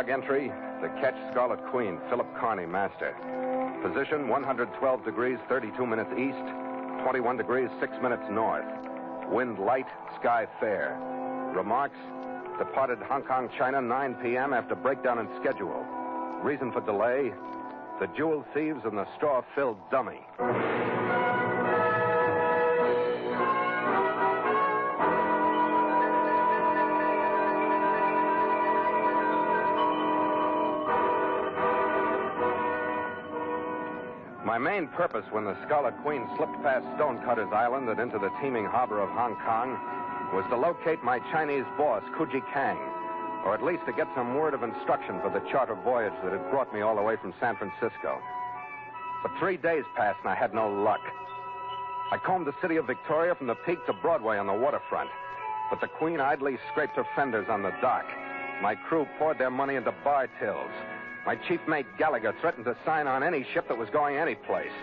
log entry, the catch Scarlet Queen, Philip Carney, master. Position 112 degrees, 32 minutes east, 21 degrees, 6 minutes north. Wind light, sky fair. Remarks, departed Hong Kong, China, 9 p.m. after breakdown in schedule. Reason for delay, the jewel thieves and the straw-filled dummy. My main purpose when the Scarlet Queen slipped past Stonecutters Island and into the teeming harbor of Hong Kong was to locate my Chinese boss, Kuji Kang, or at least to get some word of instruction for the charter voyage that had brought me all the way from San Francisco. But 3 days passed and I had no luck. I combed the city of Victoria from the Peak to Broadway on the waterfront, but the Queen idly scraped her fenders on the dock. My crew poured their money into bar tills. My chief mate, Gallagher, threatened to sign on any ship that was going any place.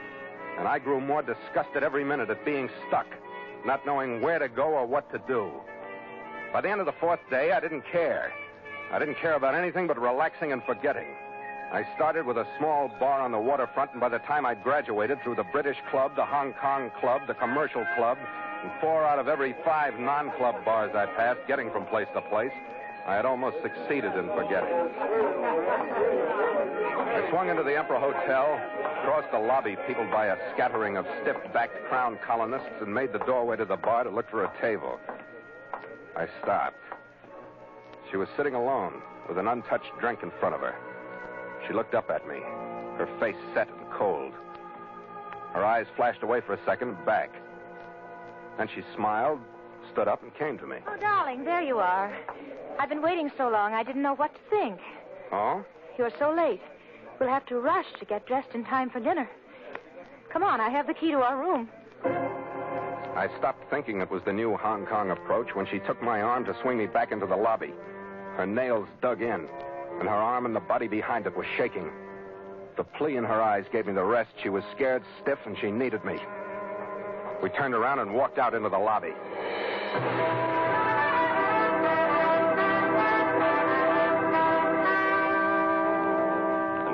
And I grew more disgusted every minute at being stuck, not knowing where to go or what to do. By the end of the 4th day, I didn't care. I didn't care about anything but relaxing and forgetting. I started with a small bar on the waterfront, and by the time I'd graduated through the British Club, the Hong Kong Club, the Commercial Club, and 4 out of every 5 non-club bars I passed, getting from place to place, I had almost succeeded in forgetting. I swung into the Emperor Hotel, crossed the lobby peopled by a scattering of stiff-backed crown colonists, and made the doorway to the bar to look for a table. I stopped. She was sitting alone with an untouched drink in front of her. She looked up at me, her face set and cold. Her eyes flashed away for a second, back. Then she smiled, stood up, and came to me. Oh, darling, there you are. I've been waiting so long, I didn't know what to think. Oh? You're so late. We'll have to rush to get dressed in time for dinner. Come on, I have the key to our room. I stopped thinking it was the new Hong Kong approach when she took my arm to swing me back into the lobby. Her nails dug in, and her arm and the body behind it was shaking. The plea in her eyes gave me the rest. She was scared, stiff, and she needed me. We turned around and walked out into the lobby.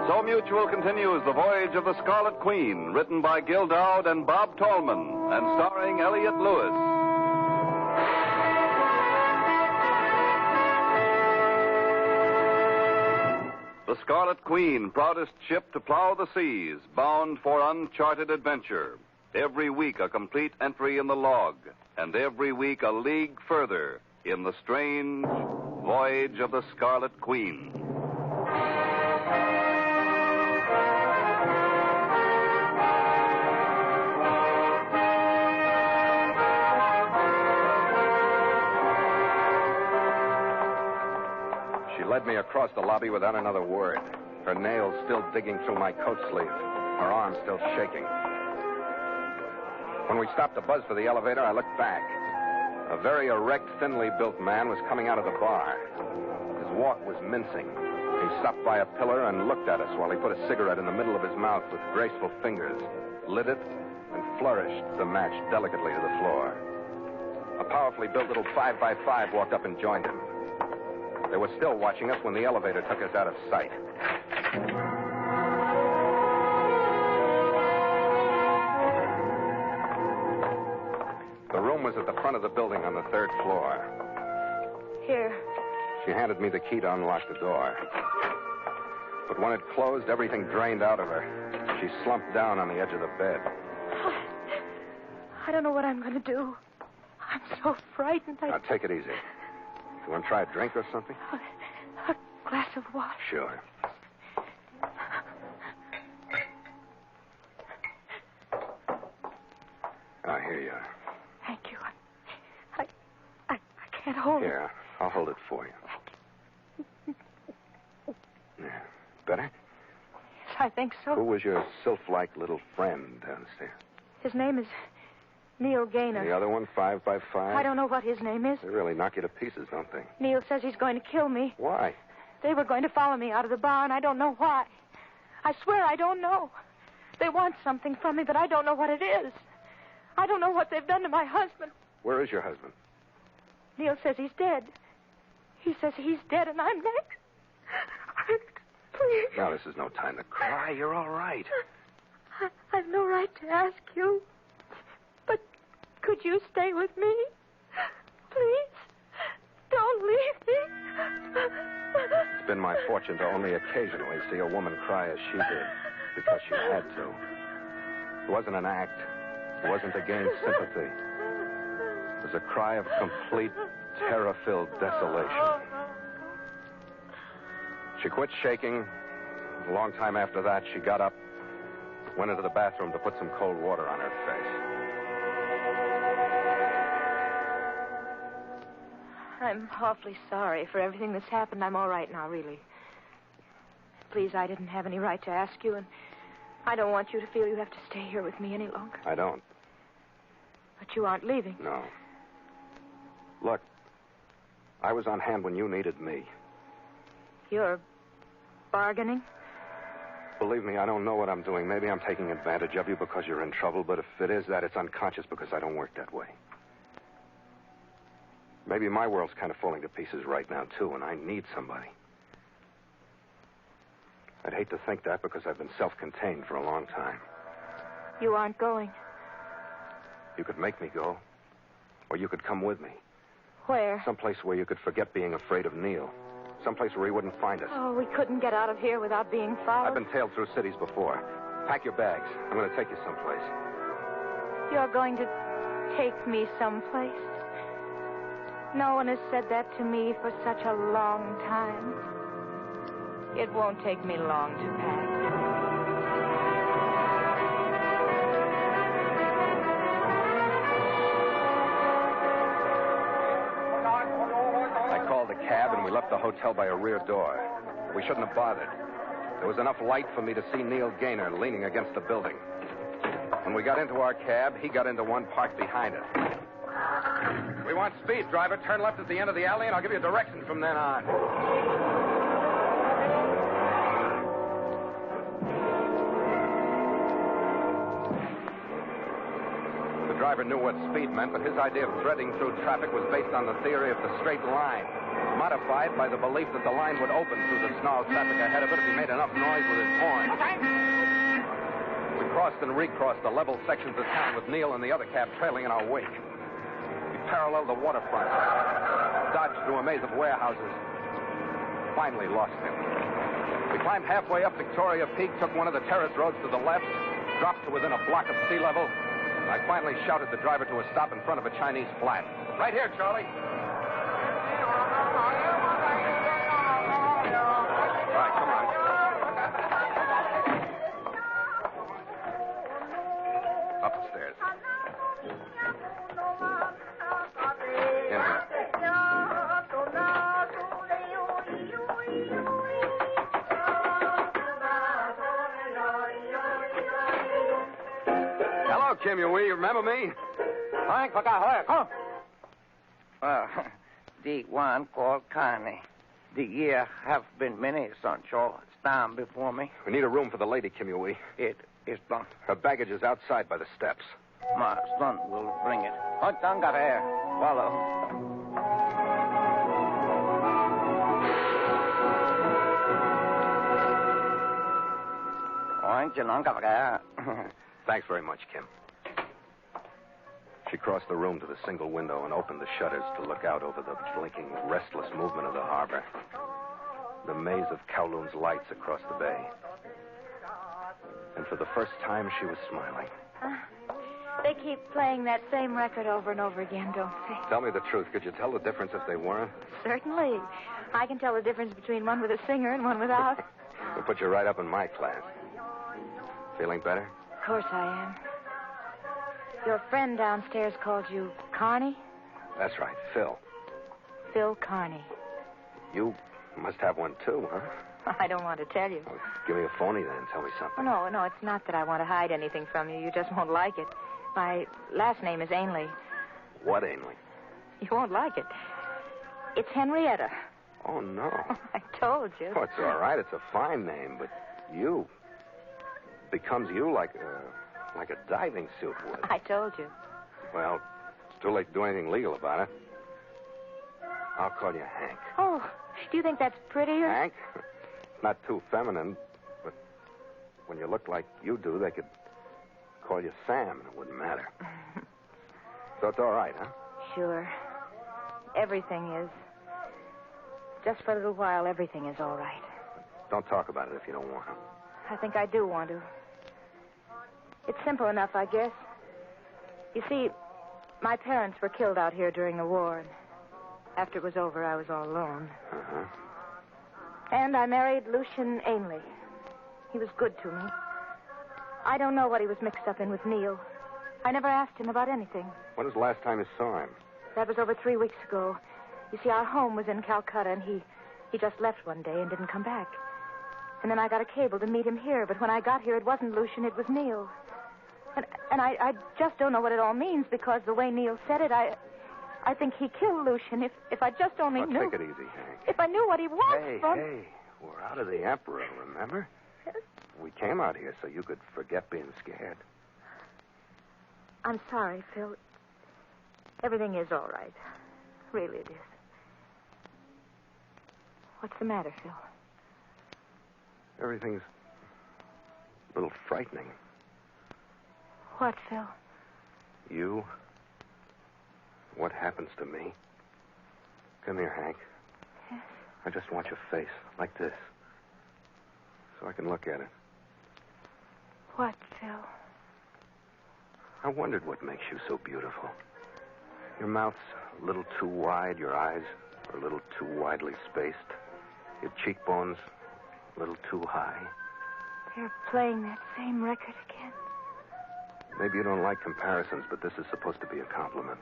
So Mutual continues The Voyage of the Scarlet Queen, written by Gil Dowd and Bob Tallman, and starring Elliott Lewis. The Scarlet Queen, proudest ship to plow the seas, bound for uncharted adventure. Every week a complete entry in the log, and every week a league further in the strange Voyage of the Scarlet Queen. She led me across the lobby without another word, her nails still digging through my coat sleeve, her arm still shaking. When we stopped to buzz for the elevator, I looked back. A very erect, thinly built man was coming out of the bar. His walk was mincing. He stopped by a pillar and looked at us while he put a cigarette in the middle of his mouth with graceful fingers, lit it, and flourished the match delicately to the floor. A powerfully built little 5x5 walked up and joined him. They were still watching us when the elevator took us out of sight. The room was at the front of the building on the 3rd floor. Here. She handed me the key to unlock the door. But when it closed, everything drained out of her. She slumped down on the edge of the bed. I don't know what I'm going to do. I'm so frightened. Now, take it easy. You want to try a drink or something? A glass of water. Sure. Ah, here you are. Thank you. I can't hold it. Here, I'll hold it for you. Yeah. Better? Yes, I think so. Who was your sylph-like little friend downstairs? His name is Neil Gaynor. The other one, 5x5? I don't know what his name is. They really knock you to pieces, don't they? Neil says he's going to kill me. Why? They were going to follow me out of the bar, and I don't know why. I swear I don't know. They want something from me, but I don't know what it is. I don't know what they've done to my husband. Where is your husband? Neil says he's dead. He says he's dead, and I'm next. Please. Now, this is no time to cry. You're all right. I've no right to ask you. But could you stay with me? Please. Don't leave me. It's been my fortune to only occasionally see a woman cry as she did, because she had to. It wasn't an act. It wasn't to gain sympathy. It was a cry of complete, terror-filled desolation. She quit shaking. A long time after that, she got up, went into the bathroom to put some cold water on her face. I'm awfully sorry for everything that's happened. I'm all right now, really. Please, I didn't have any right to ask you, and I don't want you to feel you have to stay here with me any longer. I don't. But you aren't leaving. No. Look, I was on hand when you needed me. You're bargaining? Believe me, I don't know what I'm doing. Maybe I'm taking advantage of you because you're in trouble, but if it is that, it's unconscious because I don't work that way. Maybe my world's kind of falling to pieces right now, too, and I need somebody. I'd hate to think that because I've been self-contained for a long time. You aren't going. You could make me go, or you could come with me. Where? Someplace where you could forget being afraid of Neil. Someplace where he wouldn't find us. Oh, we couldn't get out of here without being followed. I've been tailed through cities before. Pack your bags. I'm going to take you someplace. You're going to take me someplace? No one has said that to me for such a long time. It won't take me long to pack. I called a cab and we left the hotel by a rear door. We shouldn't have bothered. There was enough light for me to see Neil Gaynor leaning against the building. When we got into our cab, he got into one parked behind us. We want speed, driver. Turn left at the end of the alley, and I'll give you directions from then on. The driver knew what speed meant, but his idea of threading through traffic was based on the theory of the straight line, modified by the belief that the line would open through the snarled traffic ahead of it if he made enough noise with his horn. We crossed and recrossed the level sections of town with Neil and the other cab trailing in our wake. We paralleled the waterfront, dodged through a maze of warehouses, finally lost him. We climbed halfway up Victoria Peak, took one of the terrace roads to the left, dropped to within a block of sea level, and I finally shouted the driver to a stop in front of a Chinese flat. Right here, Charlie. All right, come on. Up the stairs. In here. Hello, Kim Yui. You remember me? The one called Connie. The year have been many, Sancho. Stand before me. We need a room for the lady, Kim Yui. It is done. Her baggage is outside by the steps. My son will bring it. Oh, Tangare. Follow. Thanks very much, Kim. She crossed the room to the single window and opened the shutters to look out over the blinking, restless movement of the harbor. The maze of Kowloon's lights across the bay. And for the first time, she was smiling. They keep playing that same record over and over again, don't they? Tell me the truth. Could you tell the difference if they weren't? Certainly. I can tell the difference between one with a singer and one without. We'll put you right up in my class. Feeling better? Of course I am. Your friend downstairs called you Carney? That's right, Phil. Phil Carney. You must have one, too, huh? I don't want to tell you. Well, give me a phony, then. Tell me something. No, it's not that I want to hide anything from you. You just won't like it. My last name is Ainley. What, Ainley? You won't like it. It's Henrietta. Oh, no. I told you. Oh, it's all right. It's a fine name, but you becomes you like a diving suit would. I told you. Well, it's too late to do anything legal about it. I'll call you Hank. Oh, do you think that's prettier? Hank? It's not too feminine, but when you look like you do, they could call you Sam, and it wouldn't matter. So it's all right, huh? Sure. Everything is. Just for a little while, everything is all right. Don't talk about it if you don't want to. I think I do want to. It's simple enough, I guess. You see, my parents were killed out here during the war, and after it was over, I was all alone. Uh-huh. And I married Lucian Ainley. He was good to me. I don't know what he was mixed up in with Neil. I never asked him about anything. When was the last time you saw him? That was over 3 weeks ago. You see, our home was in Calcutta, and he just left one day and didn't come back. And then I got a cable to meet him here, but when I got here, it wasn't Lucian, it was Neil. And I just don't know what it all means, because the way Neil said it, I think he killed Lucian. If I just only knew... Take it easy, Hank. If I knew what he was Hey, we're out of the Emperor, remember? We came out here so you could forget being scared. I'm sorry, Phil. Everything is all right. Really, it is. What's the matter, Phil? Everything's a little frightening. What, Phil? You? What happens to me? Come here, Hank. Yes? I just want your face, like this, so I can look at it. What, Phil? I wondered what makes you so beautiful. Your mouth's a little too wide, your eyes are a little too widely spaced, your cheekbones a little too high. They're playing that same record again. Maybe you don't like comparisons, but this is supposed to be a compliment.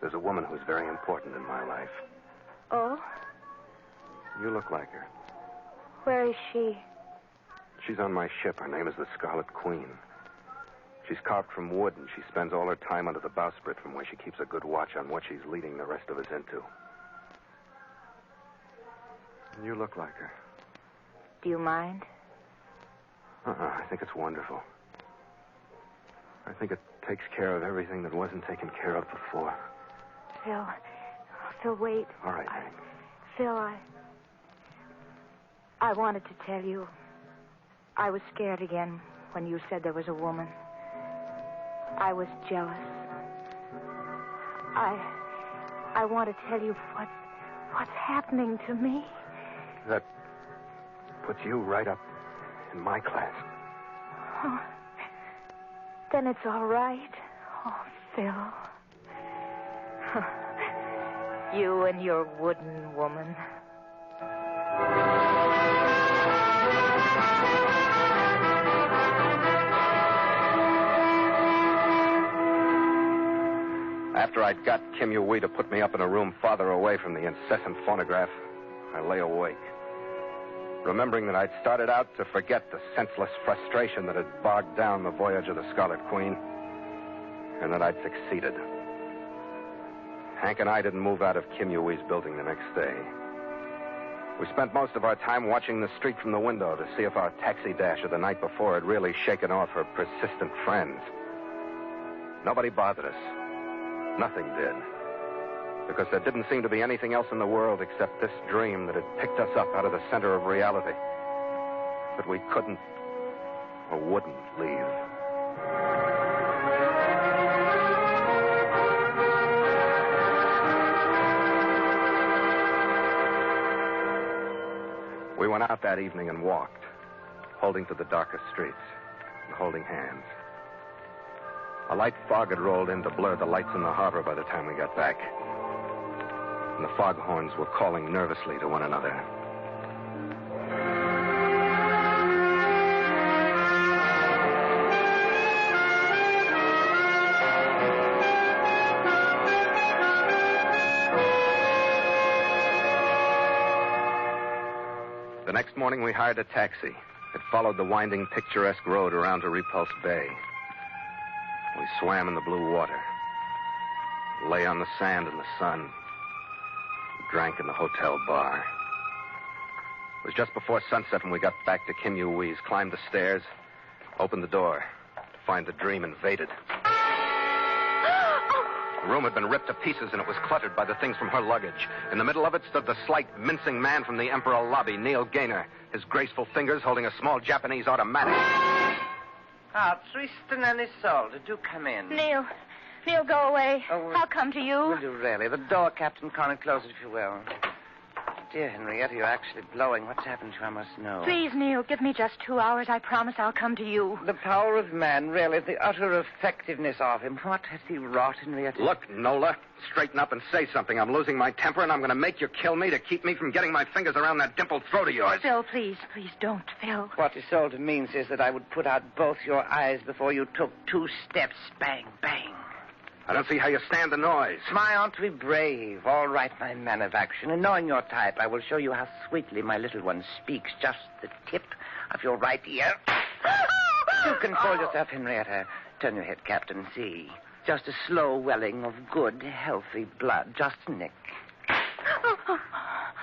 There's a woman who's very important in my life. Oh? You look like her. Where is she? She's on my ship. Her name is the Scarlet Queen. She's carved from wood, and she spends all her time under the bowsprit, from where she keeps a good watch on what she's leading the rest of us into. And you look like her. Do you mind? I think it's wonderful. I think it takes care of everything that wasn't taken care of before. Phil, wait. All right, Hank. Phil, I wanted to tell you. I was scared again when you said there was a woman. I was jealous. I want to tell you what's happening to me. That puts you right up in my class. Oh, then it's all right. Oh, Phil. You and your wooden woman. After I'd got Kim Yui to put me up in a room farther away from the incessant phonograph, I lay awake, remembering that I'd started out to forget the senseless frustration that had bogged down the voyage of the Scarlet Queen, and that I'd succeeded. Hank and I didn't move out of Kim Yui's building the next day. We spent most of our time watching the street from the window to see if our taxi dash of the night before had really shaken off her persistent friends. Nobody bothered us. Nothing did. Because there didn't seem to be anything else in the world except this dream that had picked us up out of the center of reality. That we couldn't or wouldn't leave. We went out that evening and walked, holding to the darker streets and holding hands. A light fog had rolled in to blur the lights in the harbor by the time we got back. And the foghorns were calling nervously to one another. The next morning, we hired a taxi. It followed the winding, picturesque road around to Repulse Bay. We swam in the blue water, lay on the sand in the sun, drank in the hotel bar. It was just before sunset when we got back to Kim Yui's, climbed the stairs, opened the door to find the dream invaded. The room had been ripped to pieces, and it was cluttered by the things from her luggage. In the middle of it stood the slight, mincing man from the Emperor lobby, Neil Gaynor, his graceful fingers holding a small Japanese automatic. Ah, Tristan and Isolde, do come in. Neil, go away. Oh, I'll come to you. Will you really? The door, Captain Connor, close it if you will. Dear Henrietta, you're actually blowing. What's happened to you? I must know. Please, Neil, give me just 2 hours. I promise I'll come to you. The power of man, really, the utter effectiveness of him. What has he wrought, Henrietta? Look, Nola, straighten up and say something. I'm losing my temper, and I'm going to make you kill me to keep me from getting my fingers around that dimpled throat of yours. Phil, please don't, Phil. What Isolde means is that I would put out both your eyes before you took 2 steps. Bang, bang. I don't see how you stand the noise. My aunt to be brave. All right, my man of action. And knowing your type, I will show you how sweetly my little one speaks. Just the tip of your right ear. You control yourself, Henrietta. Turn your head, Captain. See. Just a slow welling of good, healthy blood. Just a nick.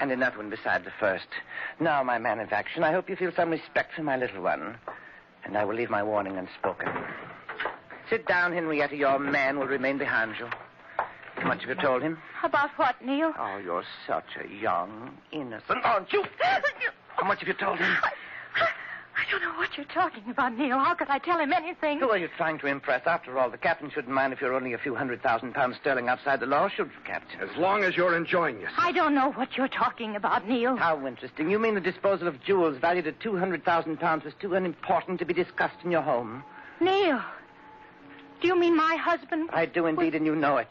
And another one beside the first. Now, my man of action, I hope you feel some respect for my little one. And I will leave my warning unspoken. Sit down, Henrietta. Your man will remain behind you. How much have you told him? About what, Neil? Oh, you're such a young, innocent, aren't you? How much have you told him? I don't know what you're talking about, Neil. How could I tell him anything? Who are you trying to impress? After all, the captain shouldn't mind if you're only a few £100,000 sterling outside the law, should you, Captain? As long as you're enjoying yourself. I don't know what you're talking about, Neil. How interesting. You mean the disposal of jewels valued at £200,000 was too unimportant to be discussed in your home? Neil, do you mean my husband? I do indeed, and you know it.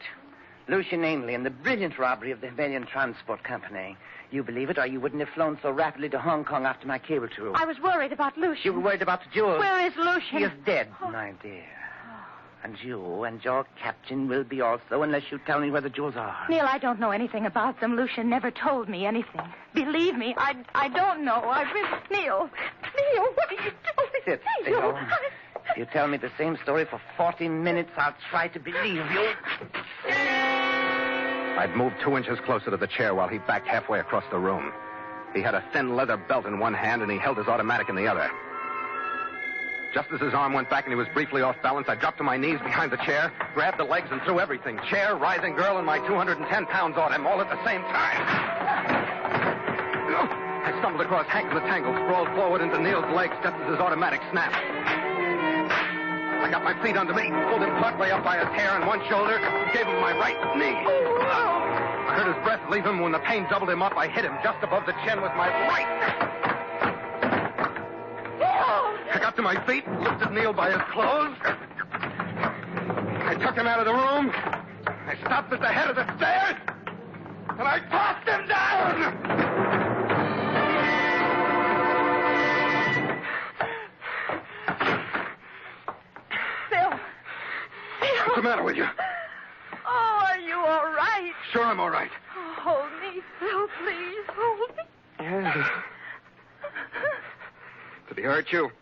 Lucian Ainley and the brilliant robbery of the Himalayan Transport Company. You believe it, or you wouldn't have flown so rapidly to Hong Kong after my cable to. I was worried about Lucian. You were worried about the jewels. Where is Lucian? He is dead, my dear. And you and your captain will be also, unless you tell me where the jewels are. Neil, I don't know anything about them. Lucian never told me anything. Believe me, I don't know. Neil, what are you doing? Sit still. If you tell me the same story for 40 minutes, I'll try to believe you. I'd moved 2 inches closer to the chair while he backed halfway across the room. He had a thin leather belt in one hand, and he held his automatic in the other. Just as his arm went back and he was briefly off balance, I dropped to my knees behind the chair, grabbed the legs, and threw everything. Chair, writhing girl, and my 210 pounds on him, all at the same time. I stumbled across Hank in the tangle, sprawled forward into Neil's legs just as his automatic snapped. I got my feet under me, pulled him partway up by his hair and one shoulder, gave him my right knee. I heard his breath leave him. When the pain doubled him up, I hit him just above the chin with my right. I got to my feet, lifted Neil by his clothes. I took him out of the room. I stopped at the head of the stairs, and I tossed him down. What's the matter with you? Oh, are you all right? Sure, I'm all right. Oh, hold me, Phil, please. Hold me. Did he hurt you?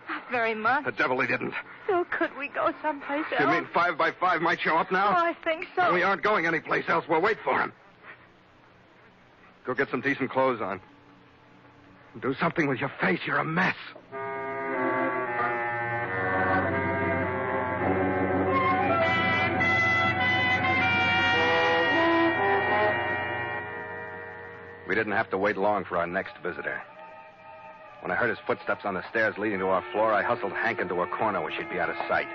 Not very much. The devil he didn't. Phil, could we go someplace else? You mean 5 by 5 might show up now? Oh, I think so. We aren't going anyplace else. We'll wait for him. Go get some decent clothes on. Do something with your face. You're a mess. We didn't have to wait long for our next visitor. When I heard his footsteps on the stairs leading to our floor, I hustled Hank into a corner where she'd be out of sight.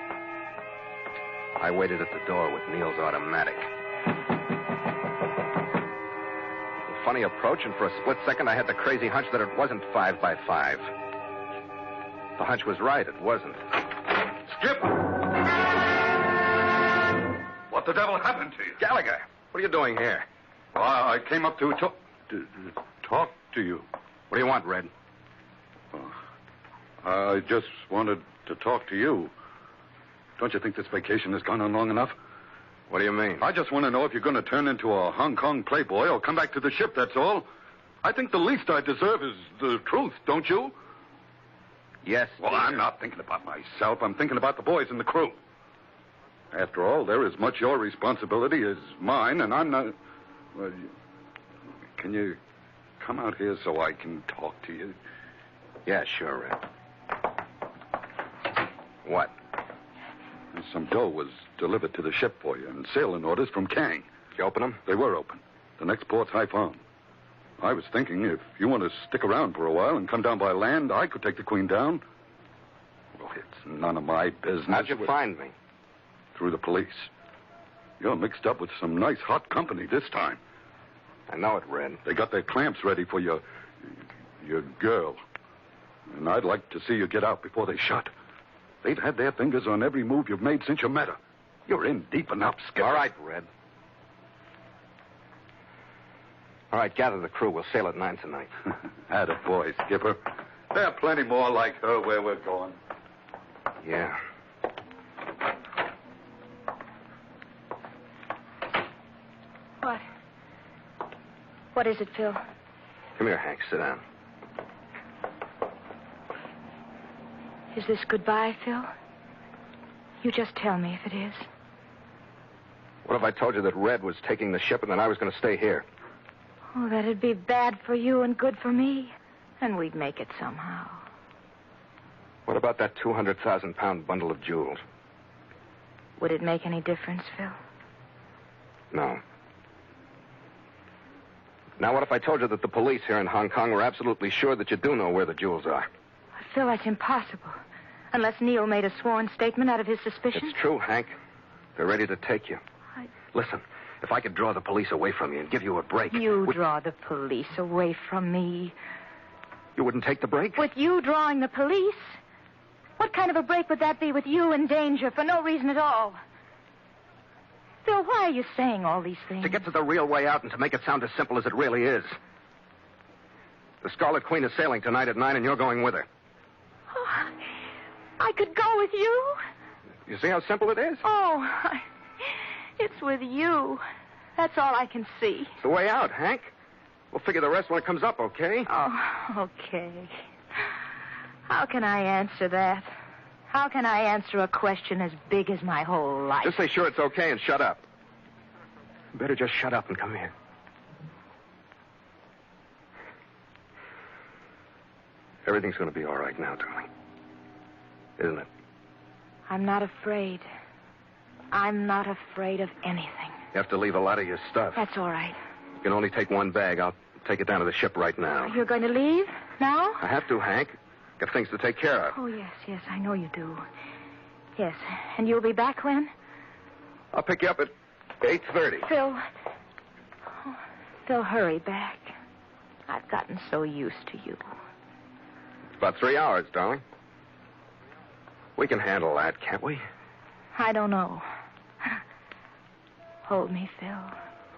I waited at the door with Neil's automatic. A funny approach, and for a split second I had the crazy hunch that it wasn't 5 by 5. The hunch was right, it wasn't. Skip! What the devil happened to you? Gallagher, what are you doing here? Well, I came up to talk to you. What do you want, Red? I just wanted to talk to you. Don't you think this vacation has gone on long enough? What do you mean? I just want to know if you're going to turn into a Hong Kong playboy or come back to the ship, that's all. I think the least I deserve is the truth, don't you? Yes. Well, dear. I'm not thinking about myself. I'm thinking about the boys and the crew. After all, they're as much your responsibility as mine, and I'm not... Well, can you come out here so I can talk to you? Yeah, sure, Red. What? Some dough was delivered to the ship for you and sailing orders from Kang. Did you open them? They were open. The next port's Haiphong. I was thinking if you want to stick around for a while and come down by land, I could take the Queen down. Well, it's none of my business. How'd you find me? Through the police. You're mixed up with some nice hot company this time. I know it, Red. They got their clamps ready for your girl. And I'd like to see you get out before they shut. They've had their fingers on every move you've made since you met her. You're in deep enough, Skipper. All right, Red. All right, gather the crew. We'll sail at 9 tonight. Attaboy, Skipper. There are plenty more like her where we're going. Yeah. What? What is it, Phil? Come here, Hank. Sit down. Is this goodbye, Phil? You just tell me if it is. What if I told you that Red was taking the ship and that I was going to stay here? Oh, that'd be bad for you and good for me. And we'd make it somehow. What about that 200,000-pound bundle of jewels? Would it make any difference, Phil? No. Now, what if I told you that the police here in Hong Kong were absolutely sure that you do know where the jewels are? Phil, that's impossible. Unless Neil made a sworn statement out of his suspicion. It's true, Hank. They're ready to take you. Listen, if I could draw the police away from you and give you a break... You draw the police away from me. You wouldn't take the break? With you drawing the police? What kind of a break would that be with you in danger for no reason at all? Phil, why are you saying all these things? To get to the real way out and to make it sound as simple as it really is. The Scarlet Queen is sailing tonight at 9 and you're going with her. Oh, I could go with you? You see how simple it is? Oh, it's with you. That's all I can see. It's the way out, Hank. We'll figure the rest when it comes up, okay? Oh, okay. How can I answer that? How can I answer a question as big as my whole life? Just say sure it's okay and shut up. You better just shut up and come here. Everything's going to be all right now, darling. Isn't it? I'm not afraid. I'm not afraid of anything. You have to leave a lot of your stuff. That's all right. You can only take one bag. I'll take it down to the ship right now. You're going to leave now? I have to, Hank. Got things to take care of. Oh, yes, I know you do. Yes, and you'll be back when? I'll pick you up at 8:30. Phil, hurry back. I've gotten so used to you. It's about 3 hours, darling. We can handle that, can't we? I don't know. Hold me, Phil.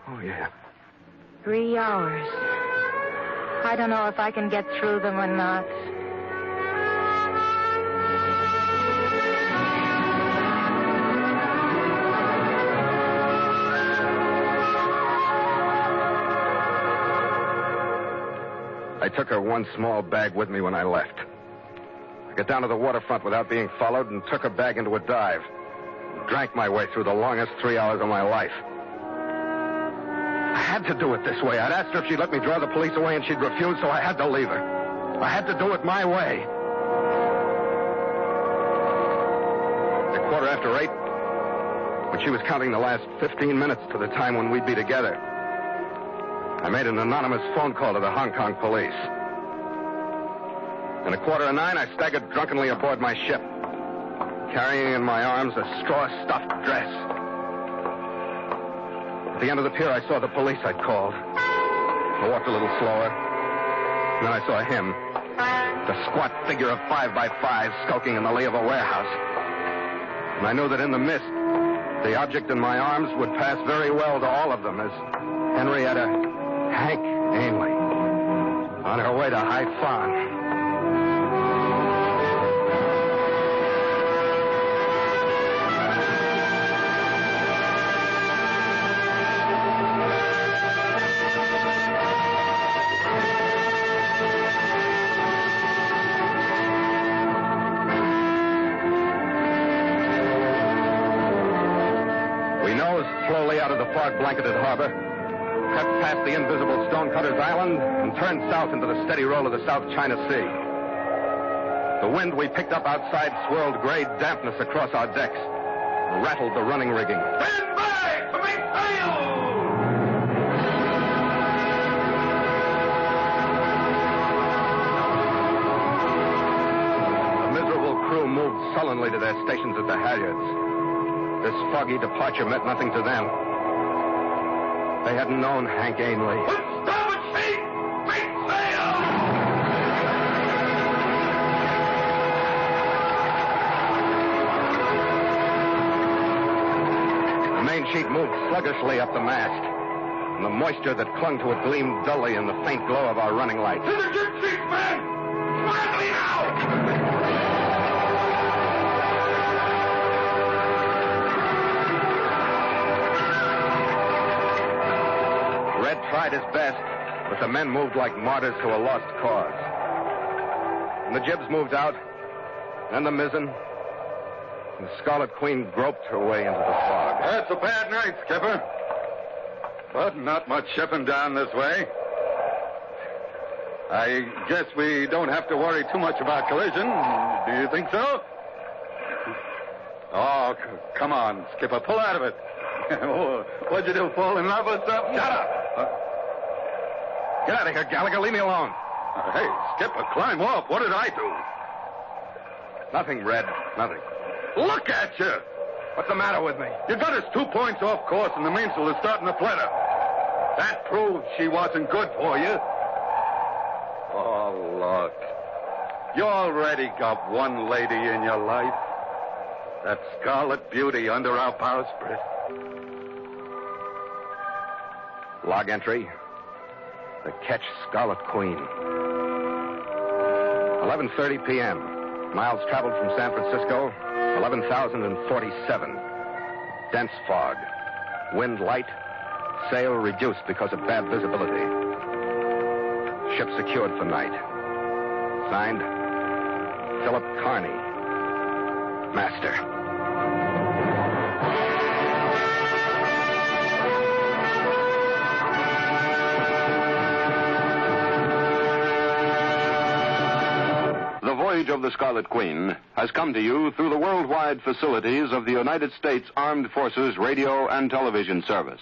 Oh, yeah. 3 hours. I don't know if I can get through them or not. I took her one small bag with me when I left. I got down to the waterfront without being followed and took her bag into a dive. Drank my way through the longest 3 hours of my life. I had to do it this way. I'd asked her if she'd let me draw the police away, and she'd refused, so I had to leave her. I had to do it my way. At 8:15, when she was counting the last 15 minutes to the time when we'd be together, I made an anonymous phone call to the Hong Kong police. And at 9:15, I staggered drunkenly aboard my ship, carrying in my arms a straw-stuffed dress. At the end of the pier, I saw the police I'd called. I walked a little slower, and then I saw him, the squat figure of 5 by 5 skulking in the lee of a warehouse. And I knew that in the mist, the object in my arms would pass very well to all of them as Henrietta Hank Ainley on her way to Haiphong. Slowly out of the fog-blanketed harbor, cut past the invisible Stonecutter's Island, and turned south into the steady roll of the South China Sea. The wind we picked up outside swirled gray dampness across our decks. rattled the running rigging. Stand by to make sail! The miserable crew moved sullenly to their stations at the halyards. This foggy departure meant nothing to them. They hadn't known Hank Ainley. Put starboard sheet! Make sail! The main sheet moved sluggishly up the mast, and the moisture that clung to it gleamed dully in the faint glow of our running lights. To the jib sheet, men! Quietly now! Red tried his best, but the men moved like martyrs to a lost cause. And the jibs moved out, then the mizzen, and the Scarlet Queen groped her way into the fog. That's a bad night, Skipper. But not much shipping down this way. I guess we don't have to worry too much about collision. Do you think so? Oh, come on, Skipper. Pull out of it. What'd you do, fall in love or something? Shut up! Get out of here, Gallagher. Leave me alone. Hey, Skipper, climb off. What did I do? Nothing, Red. Nothing. Look at you! What's the matter with me? You got us 2 points off course, and the mainsail is starting to flutter. That proves she wasn't good for you. Oh, look. You already got one lady in your life. That Scarlet Beauty under our bowsprit. Log entry. The Ketch Scarlet Queen. 11:30 p.m. Miles traveled from San Francisco, 11,047. Dense fog. Wind light. Sail reduced because of bad visibility. Ship secured for night. Signed, Philip Carney, Master. The Voyage of the Scarlet Queen has come to you through the worldwide facilities of the United States Armed Forces Radio and Television Service.